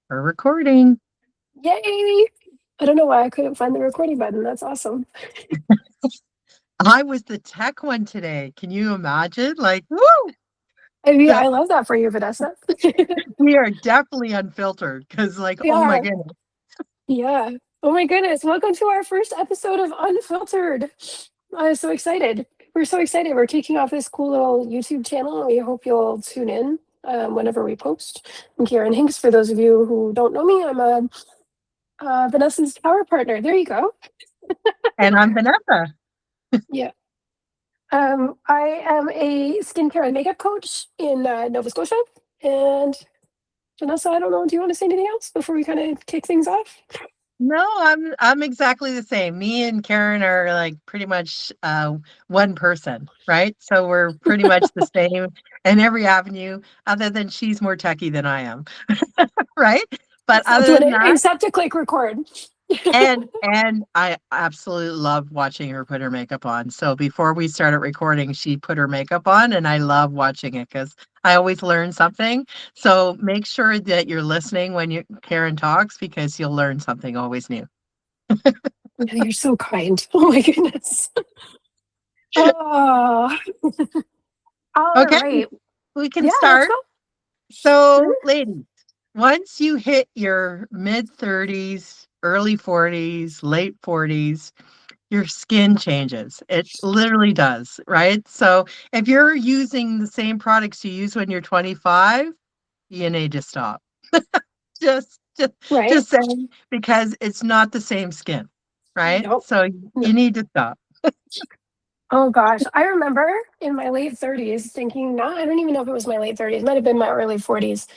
We're recording. Yay! I don't know why I couldn't find the recording button. That's awesome. I was the tech one today. Can you imagine? Like, woo! I mean, The, I love that for you, Vanessa. we are definitely unfiltered because, like, We oh my are. goodness. Yeah. Oh my goodness. Welcome to our first episode of Unfiltered. I'm so excited. We're so excited. We're kicking off this cool little YouTube channel. We hope you'll tune in whenever we post. I'm Karen Hinks. For those of you who don't know me, I'm Vanessa's power partner. There you go. And I'm Vanessa. Yeah. I am a skincare and makeup coach in Nova Scotia. And Vanessa, I don't know. Do you want to say anything else before we kind of kick things off? No, I'm exactly the same. Me and Karen are like pretty much one person, right? So we're pretty much the same in every avenue, other than she's more techie than I am, right? But Except other when than it, that, except to click record. and I absolutely love watching her put her makeup on. So before we started recording, she put her makeup on, and I love watching it because I always learn something. So make sure that you're listening when Karen talks because you'll learn something always new. Yeah, you're so kind. Oh my goodness. Oh, all Okay, right. we can Yeah, let's start. go. Sure. So, ladies, once you hit your mid 30s, early 40s, late 40s, your skin changes. It literally does, right? So if you're using the same products you use when you're 25, you need to stop. Just just Right. just saying because it's not the same skin, right? Nope. So No. you need to stop. Oh gosh. I remember in my late 30s thinking, no, I don't even know if it was my late 30s. It might have been my early 40s.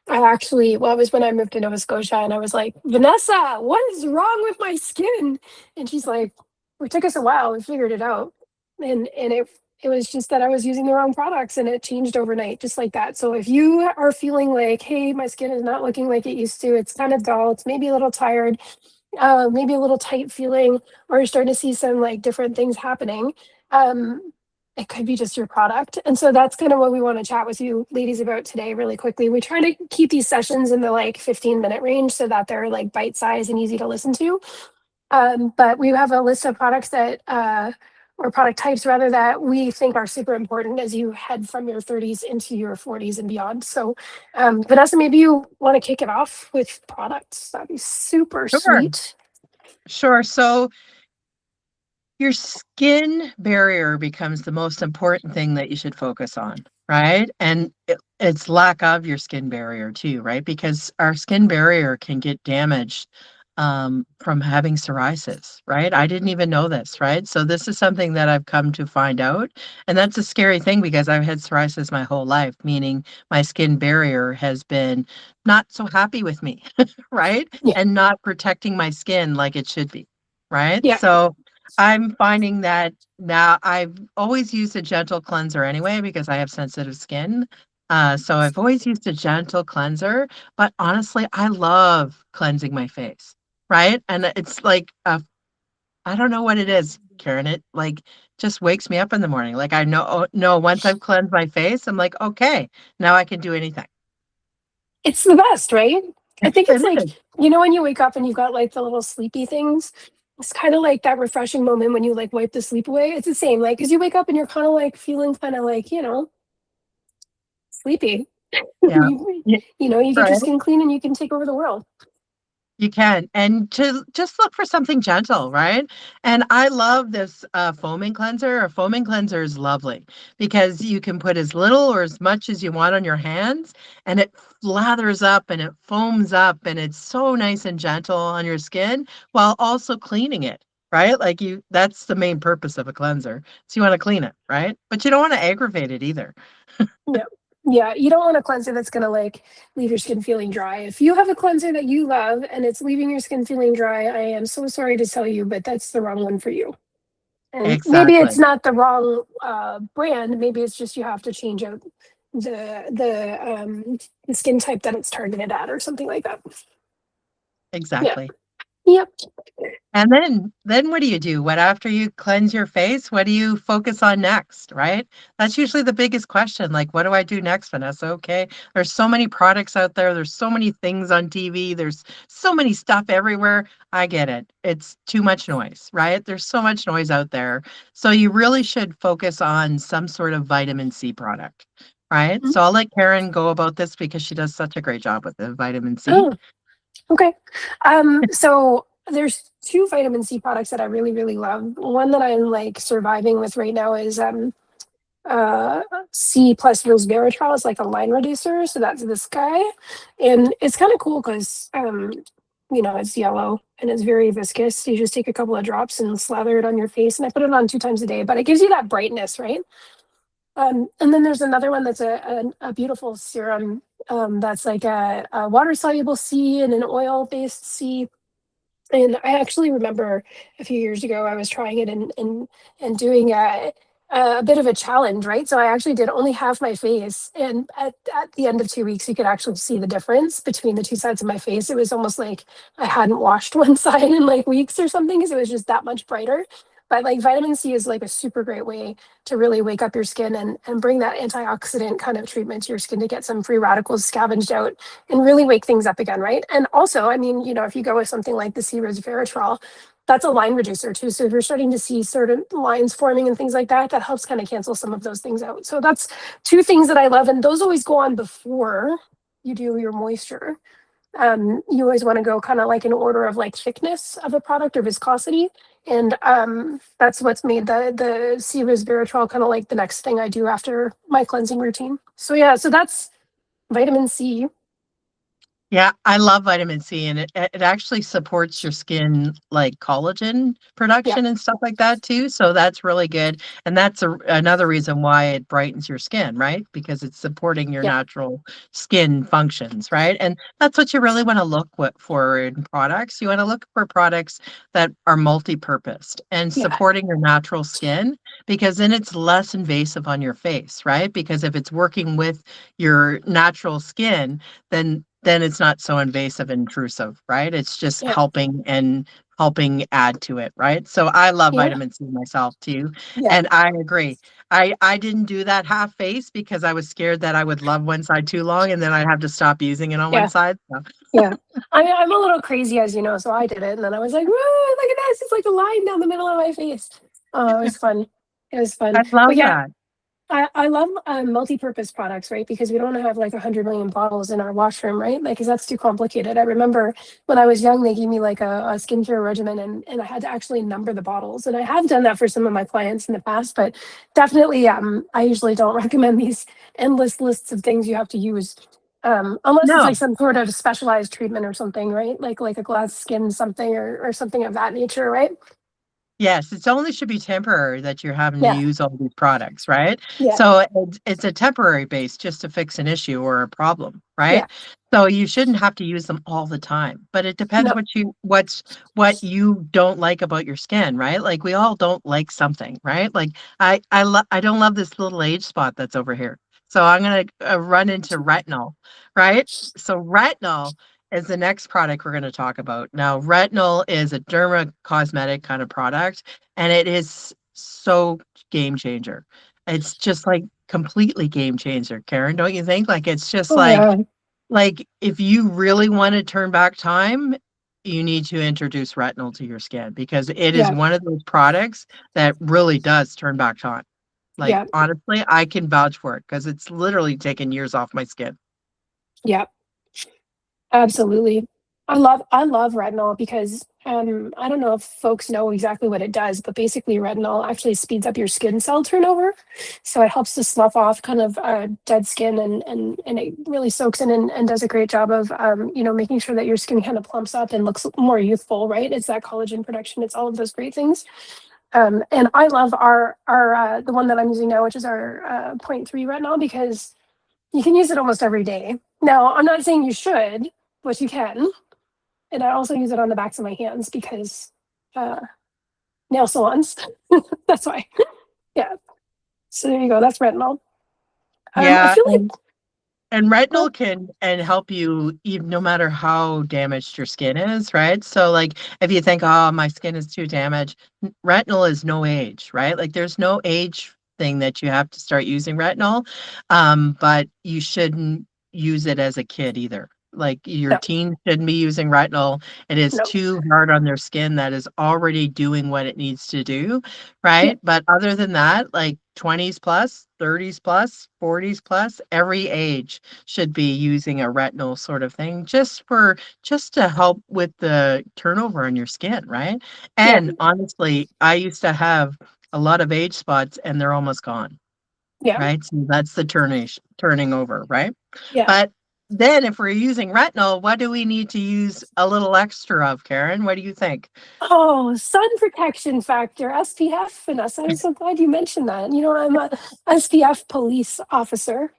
Well, it was when I moved to Nova Scotia and I was like, Vanessa, what is wrong with my skin? And she's like, it took us a while. We figured it out. And it was just that I was using the wrong products and it changed overnight, just like that. So if you are feeling like, hey, my skin is not looking like it used to, it's kind of dull, it's maybe a little tired, maybe a little tight feeling, or you're starting to see some like different things happening. Um, it could be just your product. And so that's kind of what we want to chat with you ladies about today, really quickly. We try to keep these sessions in the like 15-minute range so that they're like bite sized and easy to listen to. But we have a list of products or product types rather, that we think are super important as you head from your 30s into your 40s and beyond. So, Vanessa, maybe you want to kick it off with products. That'd be super Sure. sweet. Sure. So your skin barrier becomes the most important thing that you should focus on, right? And it's lack of your skin barrier too, right? Because our skin barrier can get damaged from having psoriasis, right? I didn't even know this, right? So this is something that I've come to find out, and that's a scary thing because I've had psoriasis my whole life, meaning my skin barrier has been not so happy with me, right? Yeah. And not protecting my skin like it should be, right? Yeah. So I'm finding that now I've always used a gentle cleanser anyway because I have sensitive skin. So I've always used a gentle cleanser, but honestly, I love cleansing my face, right? And it's like I don't know what it is, Karen. It like just wakes me up in the morning. Like I know, oh, no, once I've cleansed my face, I'm like, okay, now I can do anything. It's the best, right? I think it's It like, is. when you wake up and you've got like the little sleepy things, it's kind of like that refreshing moment when you like wipe the sleep away. It's the same, like, because you wake up and you're kind of like feeling kind of like, sleepy. Yeah. you, Yeah. you get your Right. skin clean and you can take over the world. You can, and to just look for something gentle, right? And I love this foaming cleanser. A foaming cleanser is lovely because you can put as little or as much as you want on your hands, and it lathers up and it foams up, and it's so nice and gentle on your skin while also cleaning it, right? Like that's the main purpose of a cleanser. So you want to clean it, right? But you don't want to aggravate it either. Yeah. Yeah. You don't want a cleanser that's going to like leave your skin feeling dry. If you have a cleanser that you love and it's leaving your skin feeling dry, I am so sorry to tell you, but that's the wrong one for you. And maybe it's Exactly. not the wrong brand. Maybe it's just you have to change out the skin type that it's targeted at or something like that. Yeah. Exactly. Yep. And then what do you do? What after you cleanse your face, what do you focus on next, right? That's usually the biggest question. Like, what do I do next, Vanessa? Okay. There's so many products out there. There's so many things on TV. There's so many stuff everywhere. I get it. It's too much noise, right? There's so much noise out there. So you really should focus on some sort of vitamin C product, right? Mhm. So I'll let Karen go about this because she does such a great job with the vitamin C. Oh, okay. So there's two vitamin C products that I really, really love. One that I'm like surviving with right now is uh C plus resveratrol is like a line reducer. So that's this guy. And it's kind of cool because it's yellow and it's very viscous. You just take a couple of drops and slather it on your face. And I put it on 2 times a day, but it gives you that brightness, right? And then there's another one that's a beautiful serum that's like a water soluble C and an oil based C. And I actually remember a few years ago I was trying it and doing a bit of a challenge, right? So I actually did only half my face, and at the end of 2 weeks, you could actually see the difference between the two sides of my face. It was almost like I hadn't washed one side in like weeks or something, because it was just that much brighter. But like vitamin C is like a super great way to really wake up your skin and bring that antioxidant kind of treatment to your skin to get some free radicals scavenged out and really wake things up again, right? And also, I mean, if you go with something like the C resveratrol, that's a line reducer too. So if you're starting to see certain lines forming and things like that, that helps kind of cancel some of those things out. So that's two things that I love, and those always go on before you do your moisture. You always want to go kind of like in order of like thickness of a product or viscosity. And that's what's made the C resveratrol kind of like the next thing I do after my cleansing routine. So yeah, so that's vitamin C. Yeah, I love vitamin C, and it actually supports your skin, like collagen Yeah, production and stuff like that too. So that's really good, and that's another reason why it brightens your skin, right? Because it's supporting your yeah, natural skin functions, right? And that's what you really want to look for in products. You want to look for products that are multi-purposed and yeah, supporting your natural skin, because then it's less invasive on your face, right? Because if it's working with your natural skin, then it's not so invasive and intrusive, right? It's just yeah, helping add to it, right? So I love yeah, vitamin C myself too, yeah, and I agree. I didn't do that half face because I was scared that I would love one side too long and then I'd have to stop using it on one yeah, side. So yeah. I'm a little crazy, as you know, so I did it, and then I was like, "Whoa, look at this! It's like a line down the middle of my face." Oh, it was fun. It was I fun. But love yeah, that. I love multi-purpose products, right? Because we don't have like 100 million bottles in our washroom, right? Like, because that's too complicated. I remember when I was young, they gave me like a skincare regimen, and I had to actually number the bottles. And I have done that for some of my clients in the past, but definitely, I usually don't recommend these endless lists of things you have to use, unless it's like No. some sort of specialized treatment or something, right? Like a glass skin something or something of that nature, right? Yes, it's only should be temporary that you're having to Yeah, use all these products, right? yeah, So it's a temporary base just to fix an issue or a problem, yeah. right? So you shouldn't have to use them all the time. But it depends No, what you don't like about your skin, right? Like we all don't like something, right? Like I don't love this little age spot that's over here. So I'm gonna run into retinol, right? So retinol is the next product we're going to talk about. Now, retinol is a derma cosmetic kind of product, and it is so game changer. It's just like completely game changer, Karen, don't you think? Like it's just oh yeah, like if you really want to turn back time, you need to introduce retinol to your skin because it is yeah, one of those products that really does turn back time. Like yeah. honestly, I can vouch for it because it's literally taken years off my skin. Yeah, absolutely. I love retinol because I don't know if folks know exactly what it does, but basically retinol actually speeds up your skin cell turnover. So it helps to slough off kind of dead skin, and it really soaks in and does a great job of making sure that your skin kind of plumps up and looks more youthful, right? It's that collagen production, it's all of those great things. And I love our the one that I'm using now, which is our zero point 0.3 retinol, because you can use it almost every day. Now, I'm not saying you should, but you can. And I also use it on the backs of my hands because uh, nail salons. That's why. Yeah. So there you go. That's retinol. I Yeah, feel like and And Well, retinol can and help you even no matter how damaged your skin is, right? So like if you think, oh, my skin is too damaged, retinol is no age, right? Like there's no age thing that you have to start using retinol. But you shouldn't use it as a kid either. Like your no, teen shouldn't be using retinol. It is no, too hard on their skin that is already doing what it needs to do, yeah, right? But other than that, like 20s plus, 30s plus, 40s plus, every age should be using a retinol sort of thing just to help with the turnover on your skin, right? yeah, And honestly, I used to have a lot of age spots and they're almost gone, yeah, right? So that's the turning over, right? yeah. But then if we're using retinol, what do we need to use a little extra of, Karen? What do you think? Oh, sun protection factor, SPF, Vanessa. I'm so glad you mentioned that. You know, I'm a SPF police officer.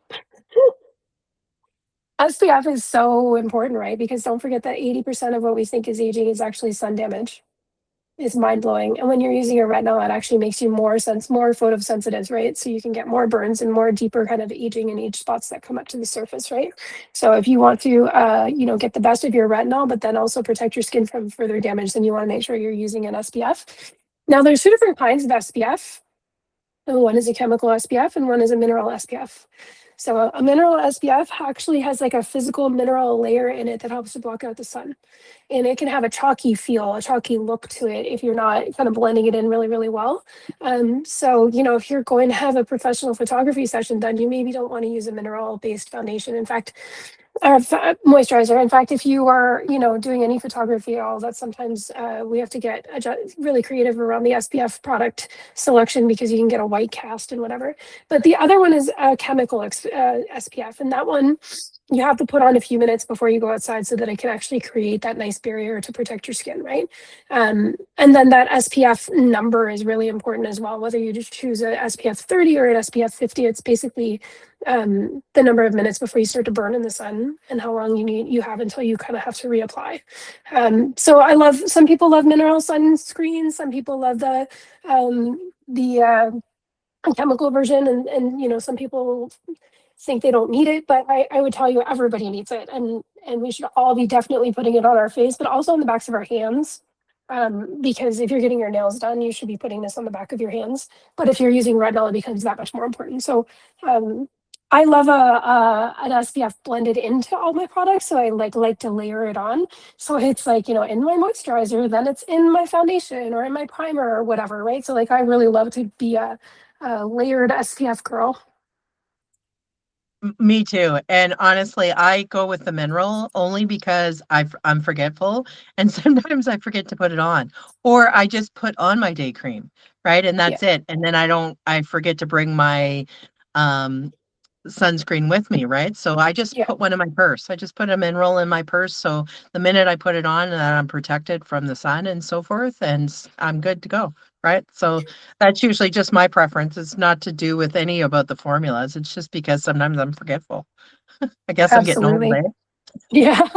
SPF is so important, right? Because don't forget that 80% of what we think is aging is actually sun damage. It's mind blowing. And when you're using a retinol, it actually makes you more photosensitive, right? So you can get more burns and more deeper kind of aging and age spots that come up to the surface, right? So if you want to, get the best of your retinol, but then also protect your skin from further damage, then you want to make sure you're using an SPF. Now, there's two different kinds of SPF. One is a chemical SPF and one is a mineral SPF. So a mineral SPF actually has like a physical mineral layer in it that helps to block out the sun. And it can have a chalky feel, a chalky look to it if you're not kind of blending it in really, really well. So, if you're going to have a professional photography session done, you maybe don't want to use a mineral based foundation. In fact, or moisturizer. In fact, if you are, doing any photography at all, that sometimes we have to get really creative around the SPF product selection because you can get a white cast and whatever. But the other one is a chemical SPF, and that one you have to put on a few minutes before you go outside so that it can actually create that nice barrier to protect your skin, right? And then that SPF number is really important as well. Whether you just choose a SPF 30 or an SPF 50, it's basically the number of minutes before you start to burn in the sun and how long you have until you kind of have to reapply. So some people love mineral sunscreen, some people love the chemical version, and some people think they don't need it, but I would tell you everybody needs it, and we should all be definitely putting it on our face, but also on the backs of our hands. Because if you're getting your nails done, you should be putting this on the back of your hands. But if you're using retinol, it becomes that much more important. So um, I love an SPF blended into all my products, so I like to layer it on. So it's like in my moisturizer, then it's in my foundation or in my primer or whatever, right? So like I really love to be a layered SPF girl. Me too. And honestly, I go with the mineral only because I'm forgetful and sometimes I forget to put it on or I just put on my day cream, right? And Yeah, that's it. And then I forget to bring my um sunscreen with me, right? So I just yeah. put one in my purse. I just put a mineral in my purse. So the minute I put it on, I'm protected from the sun and so forth, and I'm good to go, right? So that's usually just my preference. It's not to do with any about the formulas. It's just because sometimes I'm forgetful. I guess I'm getting old, Absolutely. eh? Yeah.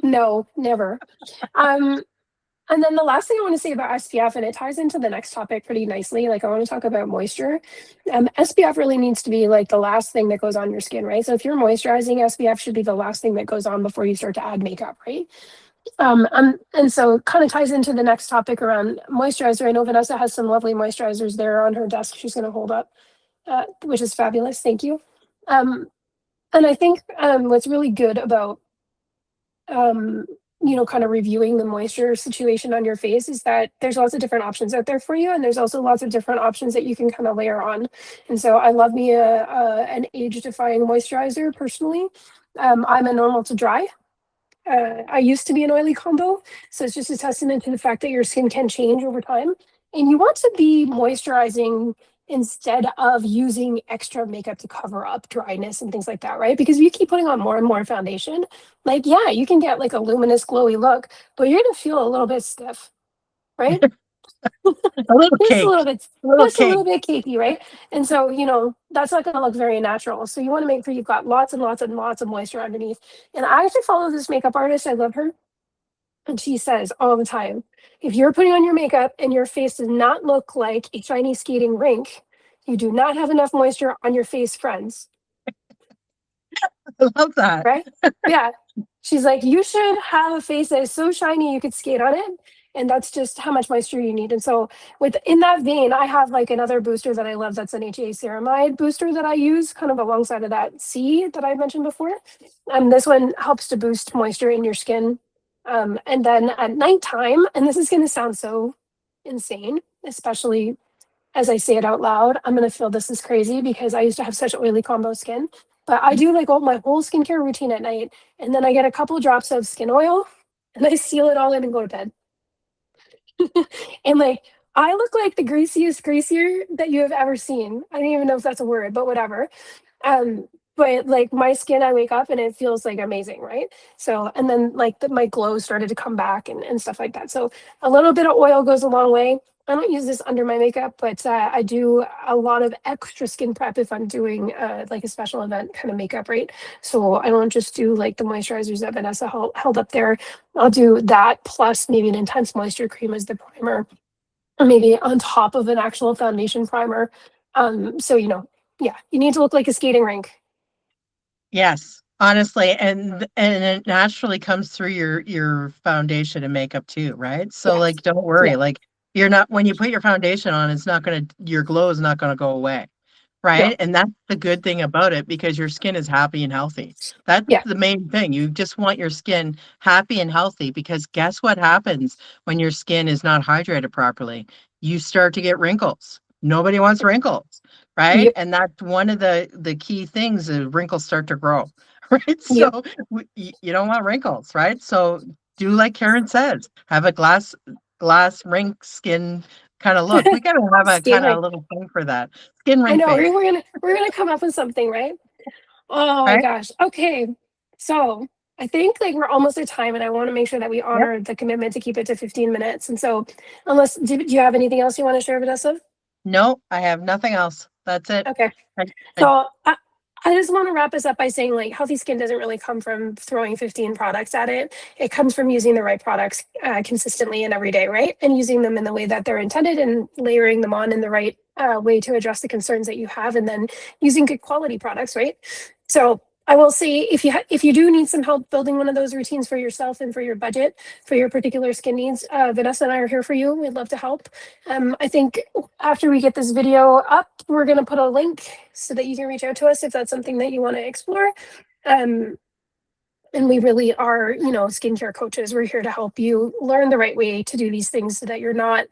No, never. Um, and then the last thing I want to say about SPF, and it ties into the next topic pretty nicely. Like I want to talk about moisture. SPF really needs to be like the last thing that goes on your skin, right? So if you're moisturizing, SPF should be the last thing that goes on before you start to add makeup, right? And so it kind of ties into the next topic around moisturizer. I know Vanessa has some lovely moisturizers there on her desk. She's going to hold up, which is fabulous. Thank you. Um, and I think what's really good about um, kind of reviewing the moisture situation on your face is that there's lots of different options out there for you, and there's also lots of different options that you can kind of layer on. And so I love me an age-defying moisturizer personally. I'm a normal to dry. I used to be an oily combo, so it's just a testament to the fact that your skin can change over time. And you want to be moisturizing instead of using extra makeup to cover up dryness and things like that, right? Because if you keep putting on more and more foundation, like, yeah, you can get like a luminous, glowy look, but you're going to feel a little bit stiff, right? A little Just a little caked. bit, A little just a little caked. bit cakey, right? And so, that's not going to look very natural. So you want to make sure you've got lots and lots and lots of moisture underneath. And I actually follow this makeup artist. I love her. And she says all the time, if you're putting on your makeup and your face does not look like a shiny skating rink, you do not have enough moisture on your face, friends. I love that. right? Yeah. She's like, you should have a face that is so shiny you could skate on it. And that's just how much moisture you need. And so with in that vein, I have like another booster that I love that's an HA ceramide booster that I use kind of alongside of that C that I mentioned before. And this one helps to boost moisture in your skin. And then at nighttime, and this is gonna sound so insane, especially as I say it out loud, I'm gonna feel this is crazy because I used to have such oily combo skin. But I do like all my whole skincare routine at night, and then I get a couple drops of skin oil, and I seal it all in and go to bed. And like I look like the greasiest greasier that you have ever seen. I don't even know if that's a word, but whatever. Um, but like my skin, I wake up and it feels like amazing, right? So, and then like my glow started to come back and stuff like that. So a little bit of oil goes a long way. I don't use this under my makeup, but I do a lot of extra skin prep if I'm doing like a special event kind of makeup, right? So I don't just do like the moisturizers that Vanessa held up there. I'll do that plus maybe an intense moisture cream as the primer, or maybe on top of an actual foundation primer. So yeah, you need to look like a skating rink. Yes, honestly, and it naturally comes through your foundation and makeup too, right? So, Yes. like, don't Yeah. worry, like, you're not when you put your foundation on, it's not gonna your glow is not gonna go away, right? No. And that's the good thing about it because your skin is happy and healthy. That's Yeah. the main thing. You just want your skin happy and healthy because guess what happens when your skin is not hydrated properly? You start to get wrinkles. Nobody wants wrinkles, right? Yep. And that's one of the key things is wrinkles start to grow, right? Yep. So you don't want wrinkles, right? So do like Karen says, have a glass rink skin kind of look. We gotta have a Skate kind of rink. a little thing for that. Skin I rink know. face, We're gonna come up with something, right? Oh my right? gosh. Okay. So I think like we're almost at time, and I want to make sure that we Yep. honor the commitment to keep it to 15 minutes. And so, unless do you have anything else you want to share, Vanessa? No, I have nothing else. That's it. Okay. I, I, So I just want to wrap this up by saying like healthy skin doesn't really come from throwing 15 products at it. It comes from using the right products consistently and every day, right? And using them in the way that they're intended and layering them on in the right way to address the concerns that you have, and then using good quality products, right? So I will say if you do need some help building one of those routines for yourself and for your budget, for your particular skin needs, Vanessa and I are here for you. We'd love to help. I think after we get this video up, we're going to put a link so that you can reach out to us if that's something that you want to explore. Um, and we really are, skincare coaches. We're here to help you learn the right way to do these things so that you're not,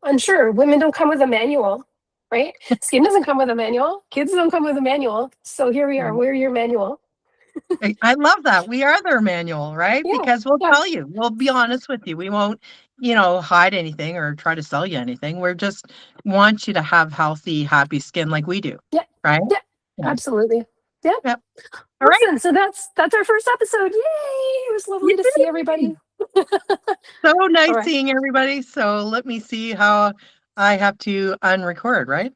unsure. Women don't come with a manual, right? Skin doesn't come with a manual. Kids don't come with a manual. So here we are. We're your manual. I love that. We are their manual, right? Yeah. Because we'll Yeah. tell you, we'll be honest with you. We won't, hide anything or try to sell you anything. We're just want you to have healthy, happy skin like we do, Yeah. right? Yeah. Yeah. Absolutely. Yeah. Yep. All right. Awesome. So that's our first episode. Yay! It was lovely to see Yay! everybody. So All nice right. seeing everybody. So let me see how I have to unrecord, right?